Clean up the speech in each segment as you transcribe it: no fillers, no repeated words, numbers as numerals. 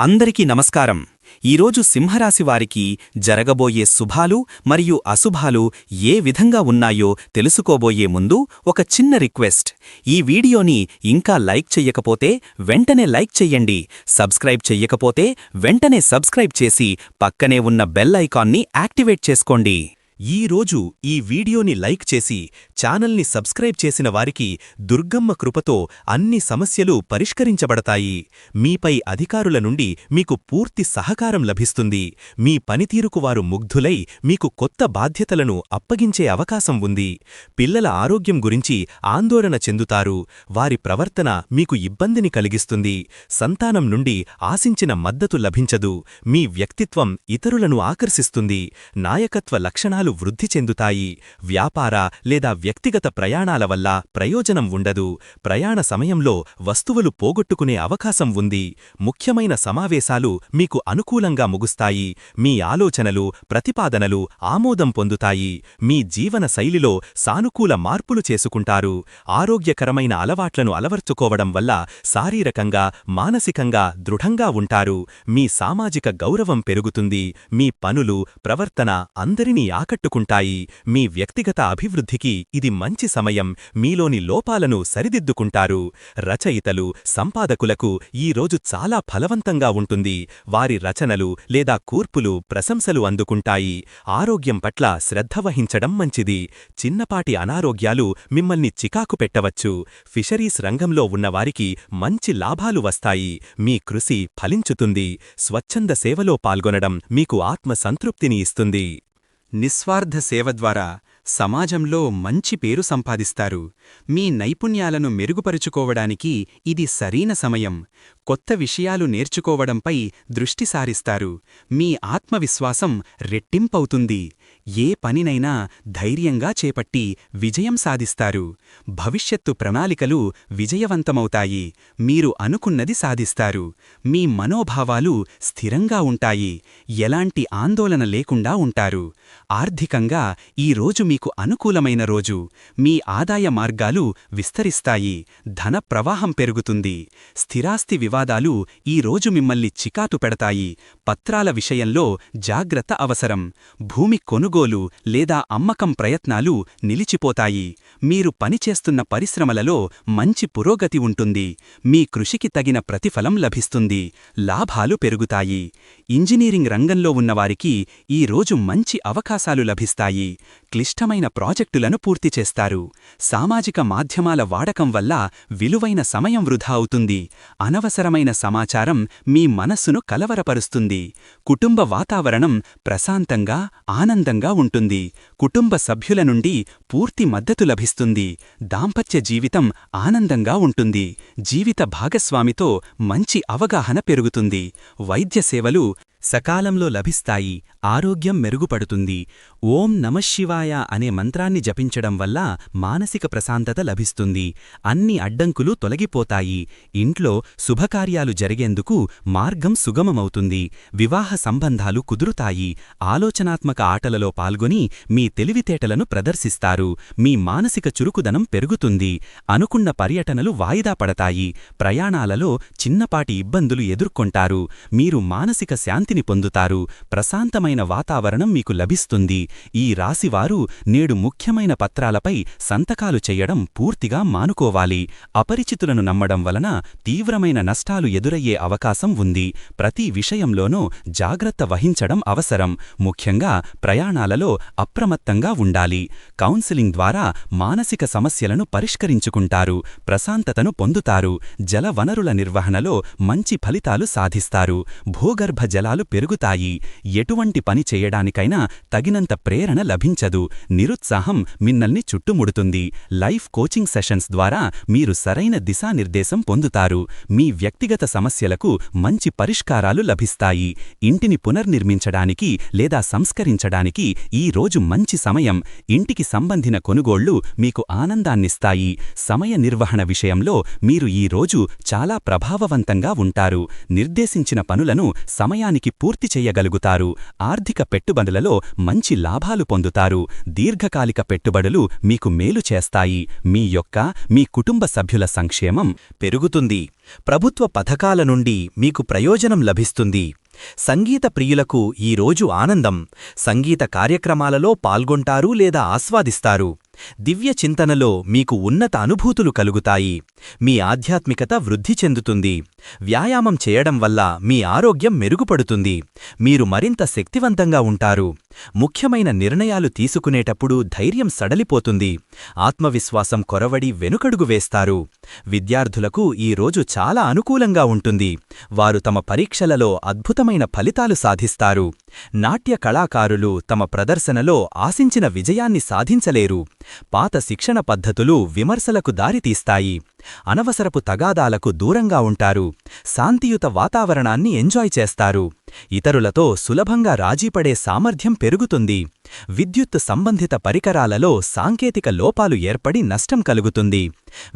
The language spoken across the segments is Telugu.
అందరికీ నమస్కారం. ఈరోజు సింహరాశి వారికి జరగబోయే శుభాలు మరియు అశుభాలు ఏ విధంగా ఉన్నాయో తెలుసుకోబోయే ముందు ఒక చిన్న రిక్వెస్ట్. ఈ వీడియోని ఇంకా లైక్ చెయ్యకపోతే వెంటనే లైక్ చెయ్యండి. సబ్స్క్రైబ్ చెయ్యకపోతే వెంటనే సబ్స్క్రైబ్ చేసి పక్కనే ఉన్న బెల్ ఐకాన్ని యాక్టివేట్ చేసుకోండి. ఈరోజు ఈ వీడియోని లైక్ చేసి ఛానల్ని సబ్స్క్రైబ్ చేసిన వారికి దుర్గమ్మ కృపతో అన్ని సమస్యలు పరిష్కరించబడతాయి. మీపై అధికారుల నుండి మీకు పూర్తి సహకారం లభిస్తుంది. మీ పనితీరుకు వారు ముగ్ధులై మీకు కొత్త బాధ్యతలను అప్పగించే అవకాశం ఉంది. పిల్లల ఆరోగ్యం గురించి ఆందోళన చెందుతారు. వారి ప్రవర్తన మీకు ఇబ్బందిని కలిగిస్తుంది. సంతానం నుండి ఆశించిన మద్దతు లభించదు. మీ వ్యక్తిత్వం ఇతరులను ఆకర్షిస్తుంది. నాయకత్వ లక్షణాలు వృద్ధి చెందుతాయి. వ్యాపార లేదా వ్యక్తిగత ప్రయాణాల వల్ల ప్రయోజనం ఉండదు. ప్రయాణ సమయంలో వస్తువులు పోగొట్టుకునే అవకాశం ఉంది. ముఖ్యమైన సమావేశాలు మీకు అనుకూలంగా ముగుస్తాయి. మీ ఆలోచనలు, ప్రతిపాదనలు ఆమోదం పొందుతాయి. మీ జీవన శైలిలో సానుకూల మార్పులు చేసుకుంటారు. ఆరోగ్యకరమైన అలవాట్లను అలవర్చుకోవడం వల్ల శారీరకంగా, మానసికంగా దృఢంగా ఉంటారు. మీ సామాజిక గౌరవం పెరుగుతుంది. మీ పనులు, ప్రవర్తన అందరినీ ఆకట్టుకుంటాయి. మీ వ్యక్తిగత అభివృద్ధికి ఇది మంచి సమయం. మీలోని లోపాలను సరిదిద్దుకుంటారు. రచయితలు, సంపాదకులకు ఈ రోజు చాలా ఫలవంతంగా ఉంటుంది. వారి రచనలు లేదా కూర్పులు ప్రశంసలు అందుకుంటాయి. ఆరోగ్యం పట్ల శ్రద్ధ వహించడం మంచిది. చిన్నపాటి అనారోగ్యాలు మిమ్మల్ని చికాకు పెట్టవచ్చు. ఫిషరీస్ రంగంలో ఉన్నవారికి మంచి లాభాలు వస్తాయి. మీ కృషి ఫలించుతుంది. స్వచ్ఛంద సేవలో పాల్గొనడం మీకు ఆత్మసంతృప్తిని ఇస్తుంది. నిస్వార్థ సేవ ద్వారా సమాజంలో మంచి పేరు సంపాదిస్తారు. మీ నైపుణ్యాలను మెరుగుపరుచుకోవడానికి ఇది సరైన సమయం. కొత్త విషయాలు నేర్చుకోవడంపై దృష్టి సారిస్తారు. మీ ఆత్మవిశ్వాసం రెట్టింపవుతుంది. ఏ పనినైనా ధైర్యంగా చేపట్టి విజయం సాధిస్తారు. భవిష్యత్తు ప్రణాళికలు విజయవంతమవుతాయి. మీరు అనుకున్నది సాధిస్తారు. మీ మనోభావాలు స్థిరంగా ఉంటాయి. ఎలాంటి ఆందోళన లేకుండా ఉంటారు. ఆర్థికంగా ఈరోజు మీకు అనుకూలమైన రోజు. మీ ఆదాయ మార్గాలు విస్తరిస్తాయి. ధన ప్రవాహం పెరుగుతుంది. స్థిరాస్తి వివాదాలు ఈరోజు మిమ్మల్ని చికాకు పెడతాయి. పత్రాల విషయంలో జాగ్రత్త అవసరం. భూమి కొనుగోలు లేదా అమ్మకం ప్రయత్నాలు నిలిచిపోతాయి. మీరు పనిచేస్తున్న పరిశ్రమలలో మంచి పురోగతి ఉంటుంది. మీ కృషికి తగిన ప్రతిఫలం లభిస్తుంది. లాభాలు పెరుగుతాయి. ఇంజనీరింగ్ రంగంలో ఉన్నవారికి ఈరోజు మంచి అవకాశాలు లభిస్తాయి. క్లిష్టమైన ప్రాజెక్టులను పూర్తి చేస్తారు. సామాజిక మాధ్యమాల వాడకం వల్ల విలువైన సమయం వృధా అవుతుంది. అనవసరమైన సమాచారం మీ మనస్సును కలవరపరుస్తుంది. కుటుంబ వాతావరణం ప్రశాంతంగా, ఆనందంగా ఉంటుంది. కుటుంబ సభ్యుల నుండి పూర్తి మద్దతు లభిస్తుంది. దాంపత్య జీవితం ఆనందంగా ఉంటుంది. జీవిత భాగస్వామితో మంచి అవగాహన పెరుగుతుంది. వైద్య సేవలు సకాలంలో లభిస్తాయి. ఆరోగ్యం మెరుగుపడుతుంది. ఓం నమఃశివాయ అనే మంత్రాన్ని జపించడం వల్ల మానసిక ప్రశాంతత లభిస్తుంది. అన్ని అడ్డంకులు తొలగిపోతాయి. ఇంట్లో శుభకార్యాలు జరిగేందుకు మార్గం సుగమమవుతుంది. వివాహ సంబంధాలు కుదురుతాయి. ఆలోచనాత్మక ఆటలలో పాల్గొని మీ తెలివితేటలను ప్రదర్శిస్తారు. మీ మానసిక చురుకుదనం పెరుగుతుంది. అనుకున్న పర్యటనలు వాయిదా పడతాయి. ప్రయాణాలలో చిన్నపాటి ఇబ్బందులు ఎదుర్కొంటారు. మీరు మానసిక శాంతిని పొందుతారు. ప్రశాంతమైన వాతావరణం మీకు లభిస్తుంది. ఈ రాశివారు నేడు ముఖ్యమైన పత్రాలపై సంతకాలు చెయ్యడం పూర్తిగా మానుకోవాలి. అపరిచితులను నమ్మడం వలన తీవ్రమైన నష్టాలు ఎదురయ్యే అవకాశం ఉంది. ప్రతి విషయంలోనూ జాగ్రత్త వహించడం అవసరం. ముఖ్యంగా ప్రయాణాలలో అప్రమత్తంగా ఉండాలి. కౌన్సిలింగ్ ద్వారా మానసిక సమస్యలను పరిష్కరించుకుంటారు. ప్రశాంతతను పొందుతారు. జల వనరుల నిర్వహణలో మంచి ఫలితాలు సాధిస్తారు. భూగర్భ జలాలు పెరుగుతాయి. ఎటువంటి పని చేయడానికైనా తగినంత ప్రేరణ లభించదు. నిరుత్సాహం మిమ్మల్ని చుట్టుముడుతుంది. లైఫ్ కోచింగ్ సెషన్స్ ద్వారా మీరు సరైన దిశానిర్దేశం పొందుతారు. మీ వ్యక్తిగత సమస్యలకు మంచి పరిష్కారాలు లభిస్తాయి. ఇంటిని పునర్నిర్మించడానికి లేదా సంస్కరించడానికి ఈ రోజు మంచి సమయం. ఇంటికి సంబంధిన కొనుగోళ్లు మీకు ఆనందాన్నిస్తాయి. సమయ నిర్వహణ విషయంలో మీరు ఈ రోజు చాలా ప్రభావవంతంగా ఉంటారు. నిర్దేశించిన పనులను సమయానికి సమయానికి పూర్తి చెయ్యగలుగుతారు. ఆర్థిక పెట్టుబడులలో మంచి లాభాలు పొందుతారు. దీర్ఘకాలిక పెట్టుబడులు మీకు మేలు చేస్తాయి. మీ కుటుంబ సభ్యుల సంక్షేమం పెరుగుతుంది. ప్రభుత్వ పథకాల నుండి మీకు ప్రయోజనం లభిస్తుంది. సంగీత ప్రియులకు ఈరోజు ఆనందం. సంగీత కార్యక్రమాలలో పాల్గొంటారు లేదా ఆస్వాదిస్తారు. దివ్య చింతనలో మీకు ఉన్నత అనుభూతులు కలుగుతాయి. మీ ఆధ్యాత్మికత వృద్ధి చెందుతుంది. వ్యాయామం చేయడం వల్ల మీ ఆరోగ్యం మెరుగుపడుతుంది. మీరు మరింత శక్తివంతంగా ఉంటారు. ముఖ్యమైన నిర్ణయాలు తీసుకునేటప్పుడు ధైర్యం సడలిపోతుంది. ఆత్మవిశ్వాసం కొరవడి వెనుకడుగు వేస్తారు. విద్యార్థులకు ఈరోజు చాలా అనుకూలంగా ఉంటుంది. వారు తమ పరీక్షలలో అద్భుతమైన ఫలితాలు సాధిస్తారు. నాట్య కళాకారులు తమ ప్రదర్శనలో ఆశించిన విజయాన్ని సాధించలేరు. పాత శిక్షణ పద్ధతులు విమర్శలకు దారితీస్తాయి. అనవసరపు తగాదాలకు దూరంగా ఉంటారు. శాంతియుత వాతావరణాన్ని ఎంజాయ్ చేస్తారు. ఇతరులతో సులభంగా రాజీపడే సామర్థ్యం పెరుగుతుంది. విద్యుత్ సంబంధిత పరికరాలలో సాంకేతిక లోపాలు ఏర్పడి నష్టం కలుగుతుంది.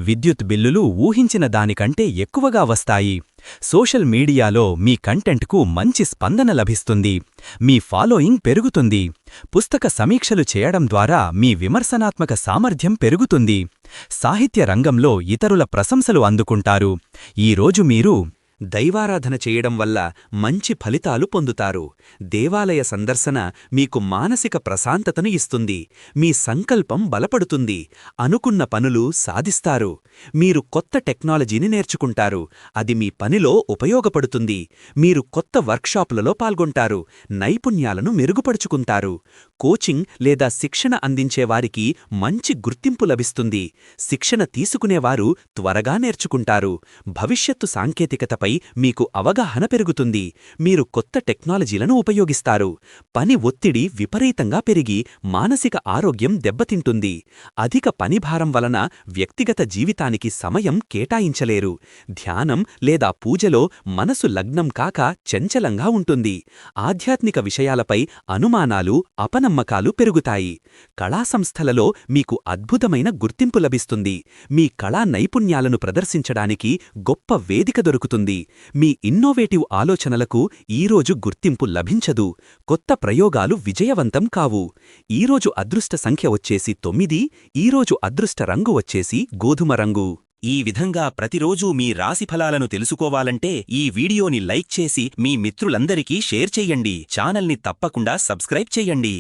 విద్యుత్ బిల్లులు ఊహించిన దానికంటే ఎక్కువగా వస్తాయి. సోషల్ మీడియాలో మీ కంటెంట్కు మంచి స్పందన లభిస్తుంది. మీ ఫాలోయింగ్ పెరుగుతుంది. పుస్తక సమీక్షలు చేయడం ద్వారా మీ విమర్శనాత్మక సామర్థ్యం పెరుగుతుంది. సాహిత్య రంగంలో ఇతరుల ప్రశంసలు అందుకుంటారు. ఈరోజు మీరు దైవారాధన చేయడం వల్ల మంచి ఫలితాలు పొందుతారు. దేవాలయ సందర్శన మీకు మానసిక ప్రశాంతతను ఇస్తుంది. మీ సంకల్పం బలపడుతుంది. అనుకున్న పనులు సాధిస్తారు. మీరు కొత్త టెక్నాలజీని నేర్చుకుంటారు. అది మీ పనిలో ఉపయోగపడుతుంది. మీరు కొత్త వర్క్షాపులలో పాల్గొంటారు. నైపుణ్యాలను మెరుగుపరుచుకుంటారు. కోచింగ్ లేదా శిక్షణ అందించేవారికి మంచి గుర్తింపు లభిస్తుంది. శిక్షణ తీసుకునేవారు త్వరగా నేర్చుకుంటారు. భవిష్యత్తు సాంకేతికతపై మీకు అవగాహన పెరుగుతుంది. మీరు కొత్త టెక్నాలజీలను ఉపయోగిస్తారు. పని ఒత్తిడి విపరీతంగా పెరిగి మానసిక ఆరోగ్యం దెబ్బతింటుంది. అధిక పనిభారం వలన వ్యక్తిగత జీవితానికి సమయం కేటాయించలేరు. ధ్యానం లేదా పూజలో మనసు లగ్నం కాక చంచలంగా ఉంటుంది. ఆధ్యాత్మిక విషయాలపై అనుమానాలు, అపనమ్మకాలు పెరుగుతాయి. కళాసంస్థలలో మీకు అద్భుతమైన గుర్తింపు లభిస్తుంది. మీ కళా నైపుణ్యాలను ప్రదర్శించడానికి గొప్ప వేదిక దొరుకుతుంది. మీ ఇన్నోవేటివ్ ఆలోచనలకు ఈరోజు గుర్తింపు లభించదు. కొత్త ప్రయోగాలు విజయవంతం కావు. ఈరోజు అదృష్ట సంఖ్య వచ్చేసి 9. ఈరోజు అదృష్ట రంగు వచ్చేసి గోధుమ రంగు. ఈ విధంగా ప్రతిరోజూ మీ రాశిఫలాలను తెలుసుకోవాలంటే ఈ వీడియోని లైక్ చేసి మీ మిత్రులందరికీ షేర్ చెయ్యండి. ఛానల్ని తప్పకుండా సబ్స్క్రైబ్ చెయ్యండి.